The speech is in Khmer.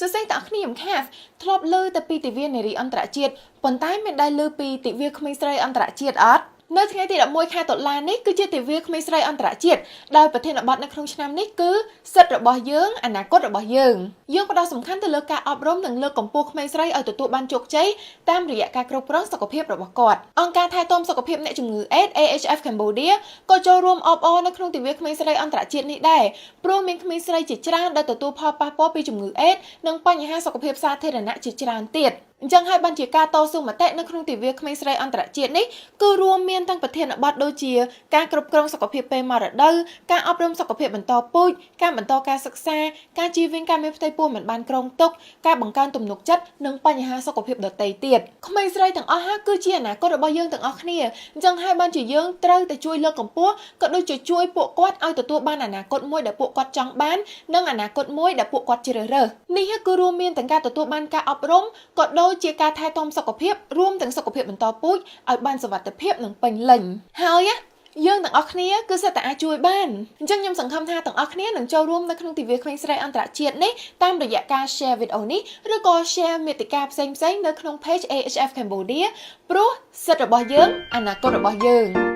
សរសេរតាក់គ្នាខាធ្លាប់លើតែពីទិវានារីអន្តរជាតិប៉ុន្តែមានដែលលើពីទិវាក្មេងស្រីអន្តរជាតិអត់នៅថ្ងៃទី11ខែតុលានេះគឺជាទិវាក្មេងស្រីអន្តរជាតិដោយប្រធានបទនៅក្នុងឆ្នាំនេះគឺសិទ្ធិរបស់យើងអនាគតរបស់យើងផ្ដោតសំខាន់ទៅលើការអប់រំនិងលើកកម្ពស់ក្មេងស្រីឲ្យទទួលបានជោគជ័យតាមរយៈការគ្រប់គ្រងសុខភាពរបស់គាត់អង្គការថែទាំសុខភាពអ្នកជំងឺ AIDS AHF Cambodia ក៏ចូលរួមអបអរនៅក្នុងទិវាក្មេងស្រីអន្តរជាតិនេះដែរព្រោះមានក្មេងស្រីជាច្រើនដែលទទួលផលប៉ះពាល់ពីជំងឺ AIDS និងបញ្ហាសុខភាពសាធារណៈជាច្រើនទៀតអញ្ចឹងហើយបានជាការតស៊ូមតិនៅក្នុងទិវាក្មេងស្រីអន្តរជាតិនេះគឺរួមមានទាំងប្រធានបទដូចជាការគ្រប់គ្រងសុខភាពពេលមករដូវការអប់រំសុខភាពបន្តពូជការបន្តការសិក្សាការជៀសវាងការមានផ្ទៃពោះមិនបានគ្រោងទុកការបង្កើនទំនុកចិត្តនិងបញ្ហាសុខភាពដទៃទៀតក្មេងស្រីទាំងអស់ហ្នឹងគឺជាអនាគតរបស់យើងទាំងអស់គ្នាអញ្ចឹងហើយបានជាយើងត្រូវតែជួយលើកកម្ពស់ក៏ដូចជាជួយពួកគាត់ឲ្យទទួលបានអនាគតមួយដែលពួកគាត់ចង់បាននិងអនាគតមួយដែលពួកគាត់ជ្រើសរើសនេះគឺរួមមានទាំងការទទួលបានការអប់រំក៏ដូចជាការថែទាំសុខភាពរួមទាំងសុខភាពបន្តពូជឲ្យបានសុវត្ថិភាពនិងពេញលេញហើយយើងទាំងអស់គ្នាគឺសិតតែអាចជួយបានអញ្ចឹងខ្ញុំសង្ឃឹមថាទាំងអស់គ្នានឹងចូលរួមនៅក្នុងទិវាក្មេងស្រីអន្តរជាតិនេះតាមរយៈការ share វីដេអូនេះឬក៏ share មាតិកាផ្សេងៗនៅក្នុង page AHF Cambodia ព្រោះសិទ្ធិរបស់យើងអនាគតរបស់យើង